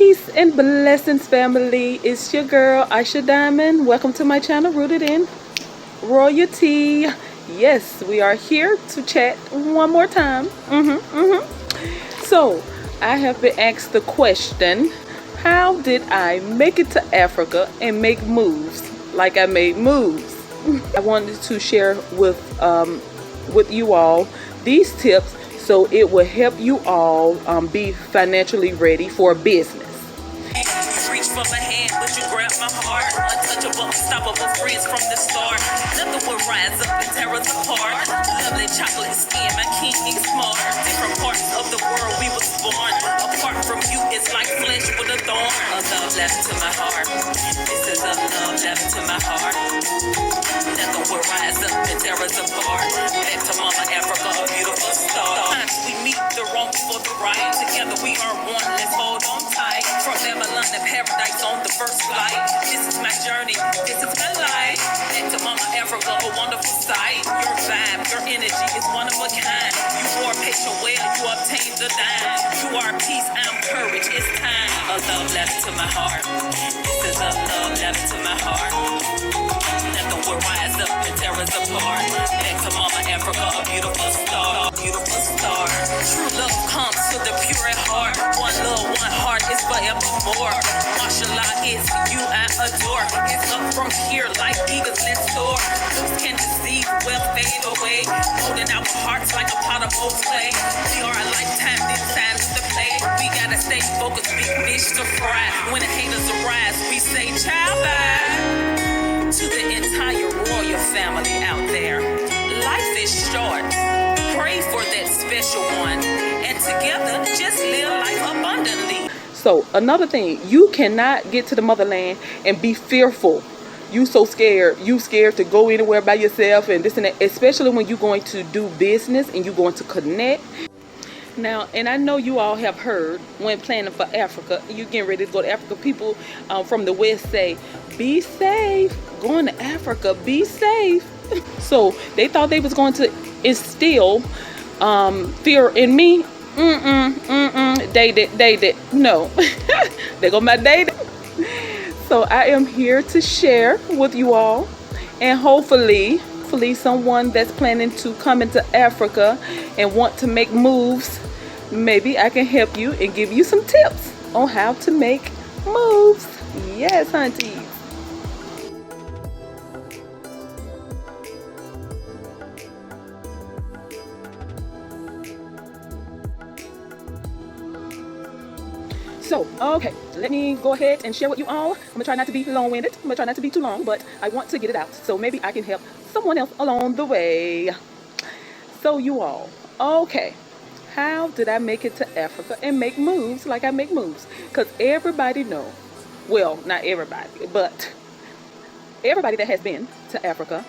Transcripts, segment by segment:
Peace and blessings, family. It's your girl Aisha Diamond. Welcome to my channel, Rooted in Royalty. Yes, we are here to chat one more time. So I have been asked the question, how did I make it to Africa and make moves like I made moves? I wanted to share with you all these tips so it will help you all be financially ready for a business. Reach for my hand, but you grab my heart. Untouchable, unstoppable friends from the start. Nothing will rise up and tear us apart. Lovely chocolate skin, my king is smart. Different parts of the world we was born. Apart from you, it's like flesh with a thorn. A love left to my heart. This is a love left to my heart. Nothing will rise up and tear us apart. Back to Mama Africa, a beautiful star. Times we meet the wrong for the right. Together we are one, let's hold on tight. From Motherland to paradise on the first flight. This is my journey, this is my life. Back to Mama Africa, a wonderful sight. Your vibe, your energy is one of a kind. You wore patient well, you obtained the dime. You are peace, I'm courage, it's time. A love left to my heart. This is a love left to my heart. Nothing will rise up and tear us apart. Back to Mama Africa, a beautiful star, beautiful star. True love comes to the pure at heart. One love, one heart is forevermore. Mashallah is you I adore. It's up from here like eagles, let's soar. Looks can deceive, will fade away. Holding our hearts like a pot of old clay. We are a lifetime, this time's to play. We gotta stay focused, big fish to fry. When the haters arise, we say ciao bye. To the entire royal family out there, life is short. Pray for that special one, and together just live life abundantly. So another thing, you cannot get to the motherland and be fearful. You so scared. You scared to go anywhere by yourself and this and that, especially when you're going to do business and you're going to connect. Now, and I know you all have heard when planning for Africa, you getting ready to go to Africa, people from the West say, be safe, going to Africa, be safe. So they thought they was going to instill fear in me. They did. No, they go my date. So I am here to share with you all, and hopefully someone that's planning to come into Africa and want to make moves, maybe I can help you and give you some tips on how to make moves. Yes, hunties. So, okay, let me go ahead and share with you all. I'm gonna try not to be long-winded. I'm gonna try not to be too long, but I want to get it out. So maybe I can help someone else along the way. So you all, okay, how did I make it to Africa and make moves like I make moves? Because everybody know, well, not everybody, but everybody that has been to Africa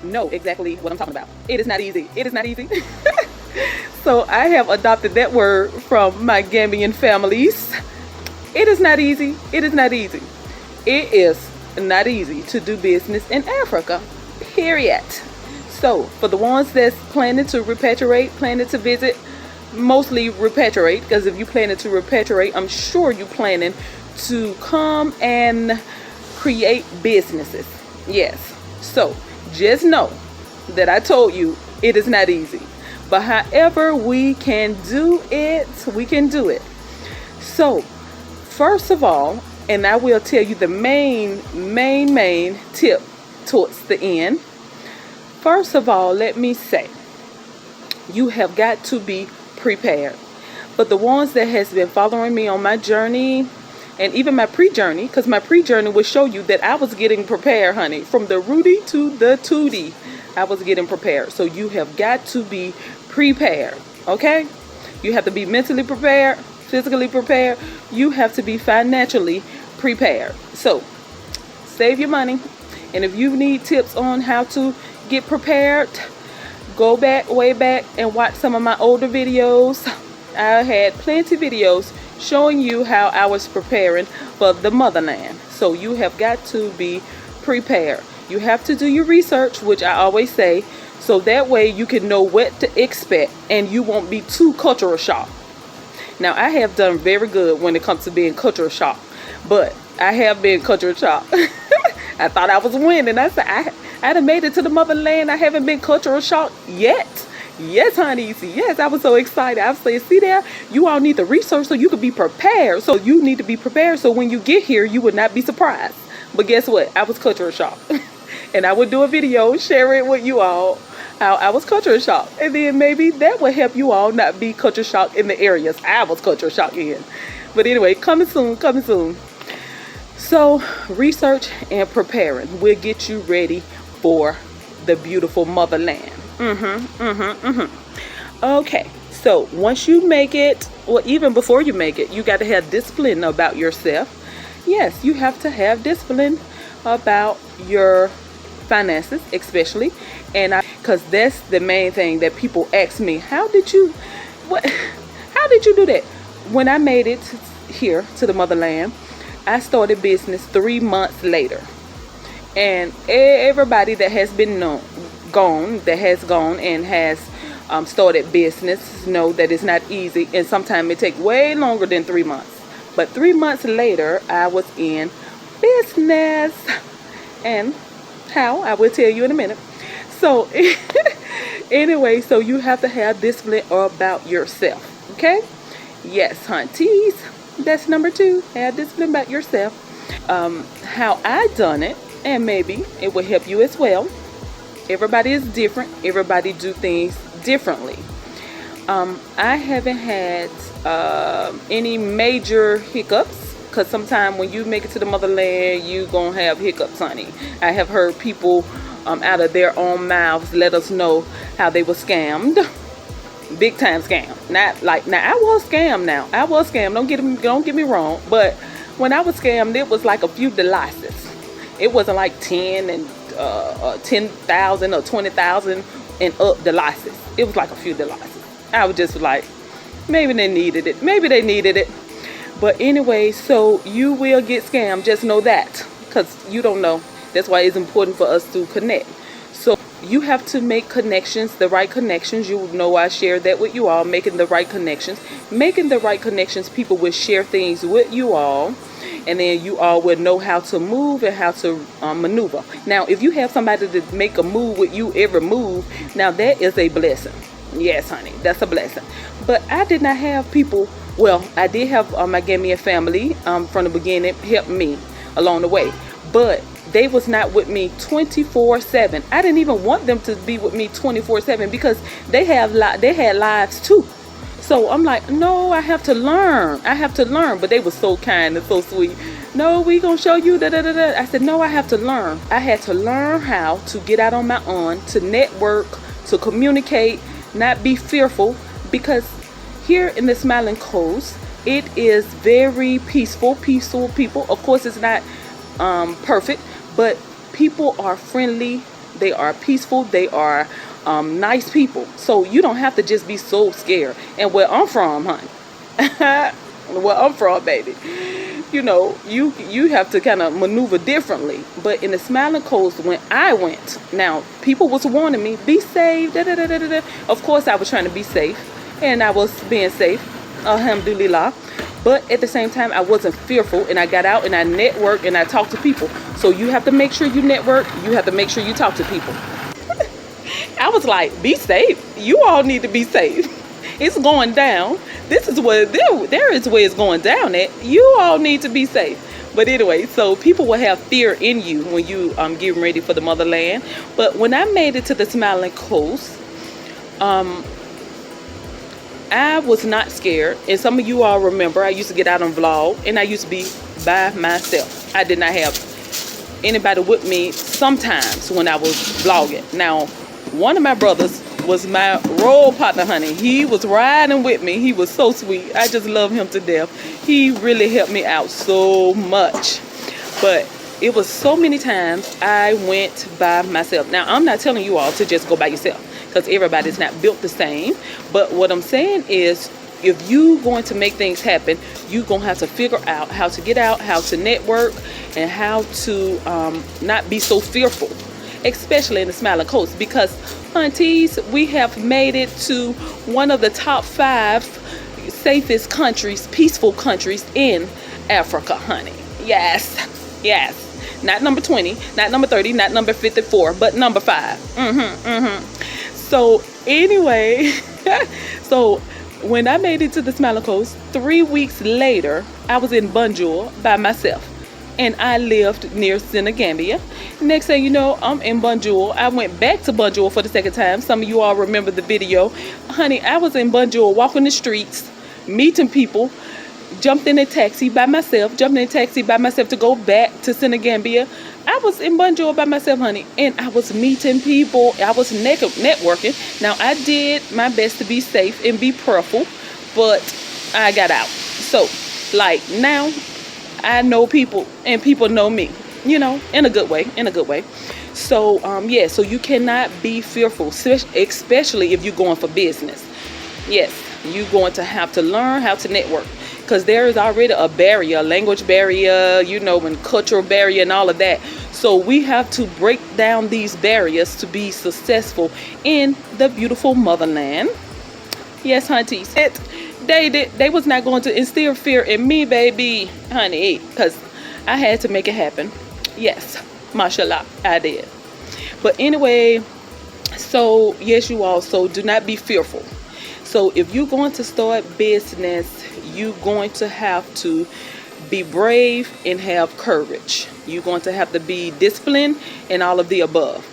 know exactly what I'm talking about. It is not easy. It is not easy. So I have adopted that word from my Gambian families. It is not easy. It is not easy. It is not easy to do business in Africa, period. So for the ones that's planning to repatriate, planning to visit, mostly repatriate, because if you planning to repatriate, I'm sure you planning to come and create businesses. Yes. So just know that I told you it is not easy. But however we can do it, we can do it. So first of all, and I will tell you the main tip towards the end. First of all, let me say, you have got to be prepared. But the ones that has been following me on my journey, and even my pre-journey, because my pre-journey will show you that I was getting prepared, honey. From the Rudy to the Tootie, I was getting prepared. So you have got to be prepared, okay? You have to be mentally prepared, physically prepared. You have to be financially prepared. So save your money. And if you need tips on how to get prepared, go back, way back, and watch some of my older videos. I had plenty of videos showing you how I was preparing for the motherland. So you have got to be prepared. You have to do your research, which I always say, so that way you can know what to expect and you won't be too cultural shocked. Now, I have done very good when it comes to being culture shock, but I have been culture shock. I thought I was winning. I said, I done made it to the motherland. I haven't been cultural shock yet. Yes, honey. Yes, I was so excited. I was saying, see there, you all need the research so you could be prepared. So you need to be prepared so when you get here, you would not be surprised. But guess what? I was culture shock. And I would do a video, share it with you all, how I was culture shock. And then maybe that would help you all not be culture shock in the areas I was culture shock in. But anyway, coming soon, coming soon. So research and preparing will get you ready for the beautiful motherland. Okay, so once you make it, or even before you make it, you got to have discipline about yourself. Yes, you have to have discipline about your finances, especially, and because that's the main thing that people ask me. How did you do that? When I made it here to the motherland, I started business 3 months later, and everybody that has been gone and has started business know that it's not easy, and sometimes it takes way longer than 3 months. But 3 months later, I was in business, and how I will tell you in a minute. So anyway, so you have to have discipline about yourself. Okay? Yes, hunties. That's number 2. Have discipline about yourself. How I done it, and maybe it will help you as well. Everybody is different. Everybody do things differently. I haven't had any major hiccups, because sometimes when you make it to the motherland, you gonna have hiccups, honey. I have heard people out of their own mouths let us know how they were scammed. Big time scam. Not like, now I was scammed. Now I was scammed. Don't get me wrong. But when I was scammed, it was like a few delaces. It wasn't like 10 and 10,000 or 20,000 and up delaces. It was like a few delaces. I was just like, maybe they needed it. Maybe they needed it. But anyway, so you will get scammed. Just know that, because you don't know. That's why it's important for us to connect. So you have to make connections, the right connections. You know, I share that with you all, making the right connections. Making the right connections, people will share things with you all, and then you all will know how to move and how to maneuver. Now, if you have somebody to make a move with you every move, now that is a blessing. Yes, honey, that's a blessing. But I did not have people. Well, I did have my Gambian family from the beginning help me along the way, but they was not with me 24/7. I didn't even want them to be with me 24/7 because they had lives too. So I'm like, no, I have to learn. But they were so kind and so sweet. No, we gonna show you da da da da. I said, no, I have to learn. I had to learn how to get out on my own, to network, to communicate, not be fearful, because here in the Smiling Coast, it is very peaceful people. Of course, it's not perfect, but people are friendly, they are peaceful, they are nice people. So you don't have to just be so scared. And where I'm from, honey, where I'm from, baby, you know, you have to kind of maneuver differently. But in the Smiling Coast, when I went, now people was warning me, be safe, da, da, da, da, da. Of course I was trying to be safe, and I was being safe, alhamdulillah. But at the same time, I wasn't fearful, and I got out and I networked and I talked to people. So you have to make sure you network. You have to make sure you talk to people. I was like, be safe. You all need to be safe. It's going down. This is where there is where it's going down at. You all need to be safe. But anyway, so people will have fear in you when you getting ready for the motherland. But when I made it to the Smiling Coast, I was not scared. And some of you all remember, I used to get out and vlog, and I used to be by myself. I did not have anybody with me sometimes when I was vlogging. Now, one of my brothers was my role partner, honey. He was riding with me. He was so sweet. I just love him to death. He really helped me out so much. But it was so many times I went by myself. Now, I'm not telling you all to just go by yourself, because everybody's not built the same. But what I'm saying is, if you going to make things happen, you going to have to figure out how to get out, how to network, and how to not be so fearful, especially in the Smiling Coast. Because, aunties, we have made it to one of the top 5 safest countries, peaceful countries in Africa, honey. Yes, yes. Not number 20, not number 30, not number 54, but number 5. So anyway, so when I made it to the Smiling Coast, 3 weeks later, I was in Banjul by myself. And I lived near Senegambia. Next thing you know, I'm in Banjul. I went back to Banjul for the second time. Some of you all remember the video. Honey, I was in Banjul walking the streets, meeting people, jumped in a taxi by myself to go back to Senegambia. I was in Banjul by myself, honey, and I was meeting people. I was networking. Now, I did my best to be safe and be prayerful, but I got out. So, like, now I know people and people know me, you know, in a good way. So, yeah, so you cannot be fearful, especially if you're going for business. Yes, you're going to have to learn how to network, because there is already a barrier, language barrier, you know, and cultural barrier and all of that. So we have to break down these barriers to be successful in the beautiful motherland. Yes, hunties. They was not going to instill fear in me, baby, honey, because I had to make it happen. Yes, mashallah, I did. But anyway, so yes, you all, so do not be fearful. So if you're going to start business, you're going to have to be brave and have courage. You're going to have to be disciplined and all of the above.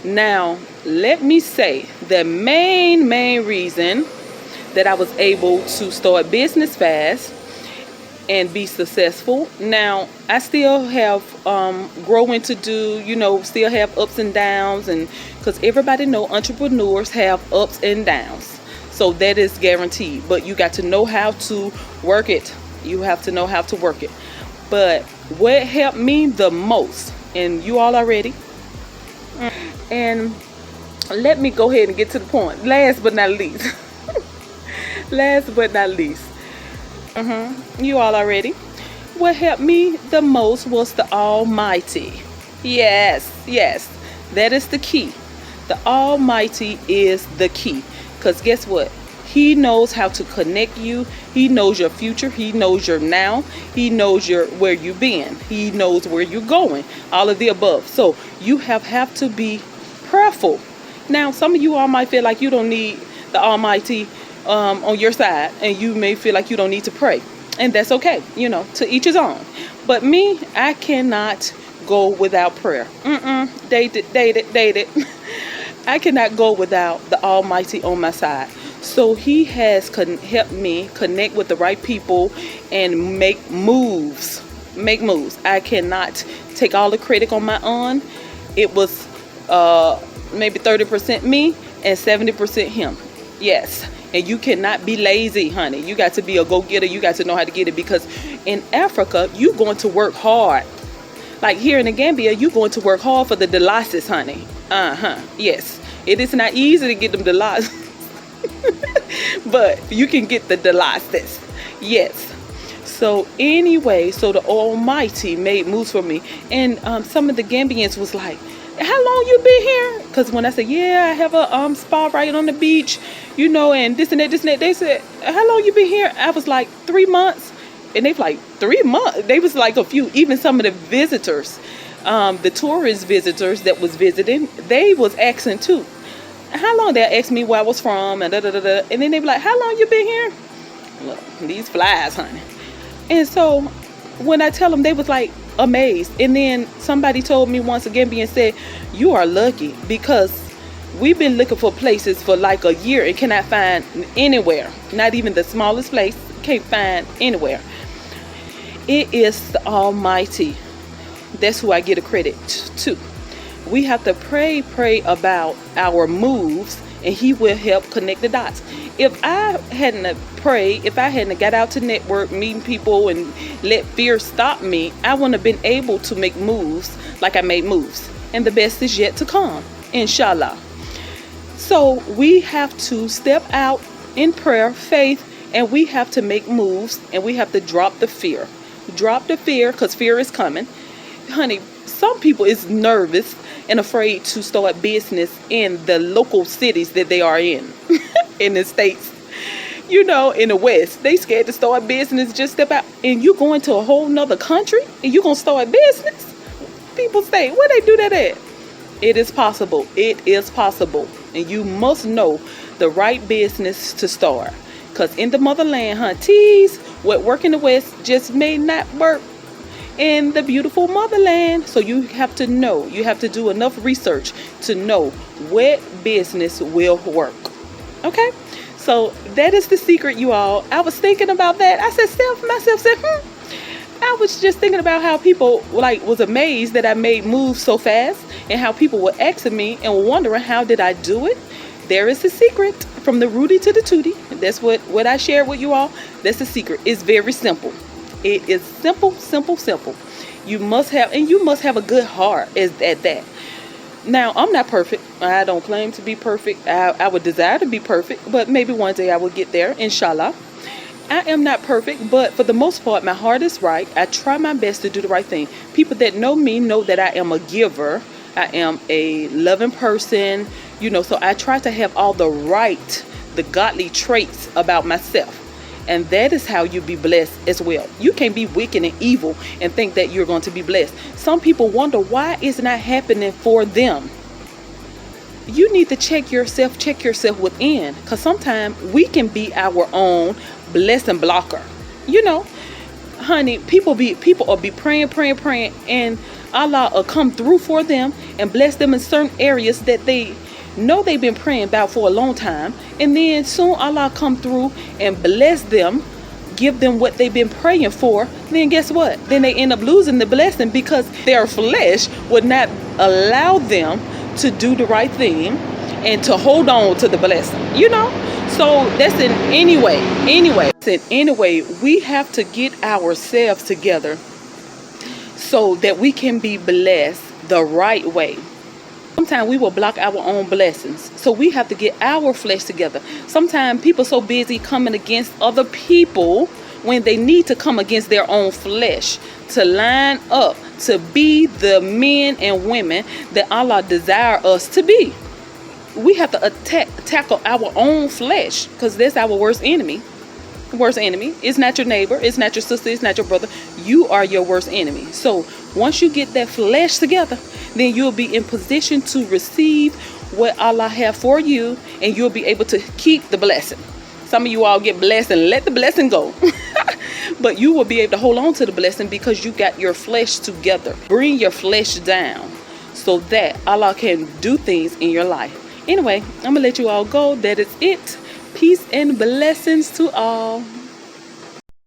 Now, let me say the main reason that I was able to start business fast and be successful. Now, I still have growing to do, you know, still have ups and downs, and because everybody know entrepreneurs have ups and downs. So that is guaranteed, but you got to know how to work it. You have to know how to work it. But what helped me the most, and you all are ready, and let me go ahead and get to the point. Last but not least, you all are ready. What helped me the most was the Almighty. Yes, that is the key. The Almighty is the key. Because guess what? He knows how to connect you. He knows your future. He knows your now. He knows where you've been. He knows where you're going. All of the above. So you have to be prayerful. Now, some of you all might feel like you don't need the Almighty on your side, and you may feel like you don't need to pray, and that's okay. You know, to each his own. But me, I cannot go without prayer. Date it. I cannot go without the Almighty on my side. So he has helped me connect with the right people and make moves. I cannot take all the credit on my own. It was maybe 30% me and 70% him. Yes. And you cannot be lazy, honey. You got to be a go-getter. You got to know how to get it, because in Africa, you're going to work hard. Like here in the Gambia, you're going to work hard for the dollars, honey. Yes. It is not easy to get them dollars. But you can get the dollars. Yes. So anyway, so the Almighty made moves for me. And some of the Gambians was like, how long you been here? Because when I said, yeah, I have a spa right on the beach, you know, and this and that, they said, how long you been here? I was like, 3 months. And they were like, 3 months? They was like a few, even some of the visitors, the tourist visitors that was visiting, they was asking too. How long? They asked me where I was from, and and then they were like, how long you been here? Look, these flies, honey. And so when I tell them, they was like amazed. And then somebody told me once again, and said, you are lucky, because we've been looking for places for like a year and cannot find anywhere. Not even the smallest place, can't find anywhere. It is the Almighty. That's who I get a credit to. We have to pray about our moves, and he will help connect the dots. If I hadn't prayed, if I hadn't got out to network, meeting people, and let fear stop me, I wouldn't have been able to make moves like I made moves. And the best is yet to come, inshallah. So we have to step out in prayer, faith, and we have to make moves, and we have to drop the fear. Drop the fear, because fear is coming. Honey, some people is nervous and afraid to start business in the local cities that they are in, in the States. You know, in the West, they scared to start business, just step out. And you going to a whole nother country and you gonna start business? People say, where they do that at? It is possible. It is possible. And you must know the right business to start. Because in the motherland, hunties, what work in the West just may not work in the beautiful motherland. So you have to know, you have to do enough research to know what business will work. Okay? So that is the secret, you all. I was thinking about that. I said, I was just thinking about how people was amazed that I made moves so fast, and how people were asking me and were wondering how did I do it. There is the secret, from the Rudy to the Tootie. That's what I shared with you all. That's the secret. It's very simple. It is simple, simple, simple. You must have a good heart at that. Now, I'm not perfect. I don't claim to be perfect. I would desire to be perfect, but maybe one day I will get there, inshallah. I am not perfect, but for the most part, my heart is right. I try my best to do the right thing. People that know me know that I am a giver. I am a loving person, so I try to have all the godly traits about myself. And that is how you be blessed as well. You can't be wicked and evil and think that you're going to be blessed. Some people wonder why it's not happening for them. You need to check yourself within, because sometimes we can be our own blessing blocker. Honey, people will be praying, and Allah will come through for them and bless them in certain areas that they know they've been praying about for a long time, and then soon Allah come through and bless them, give them what they've been praying for. Then guess what? Then they end up losing the blessing because their flesh would not allow them to do the right thing and to hold on to the blessing. So that's in anyway, we have to get ourselves together so that we can be blessed the right way. Sometimes we will block our own blessings. So we have to get our flesh together. Sometimes people so busy coming against other people when they need to come against their own flesh to line up to be the men and women that Allah desire us to be. We have to tackle our own flesh, because that's our worst enemy. It's not your neighbor, it's not your sister, it's not your brother. You are your worst enemy. So once you get that flesh together, then you'll be in position to receive what Allah have for you, and you'll be able to keep the blessing. Some of you all get blessed and let the blessing go. But you will be able to hold on to the blessing because you got your flesh together. Bring your flesh down so that Allah can do things in your life. Anyway, I'm gonna let you all go. That is it. Peace and blessings to all.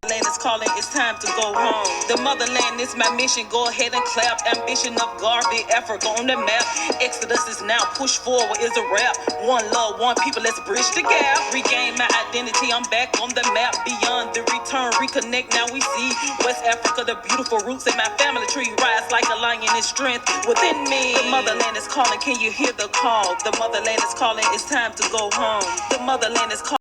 Motherland is calling, it's time to go home. The motherland is my mission, go ahead and clap. Ambition of Garvey, Africa on the map. Exodus is now, push forward is a rap. One love, one people, let's bridge the gap. Regain my identity, I'm back on the map. Beyond the return, reconnect, now we see West Africa, the beautiful roots in my family tree. Rise like a lion in strength within me. The motherland is calling, can you hear the call? The motherland is calling, it's time to go home. The motherland is calling.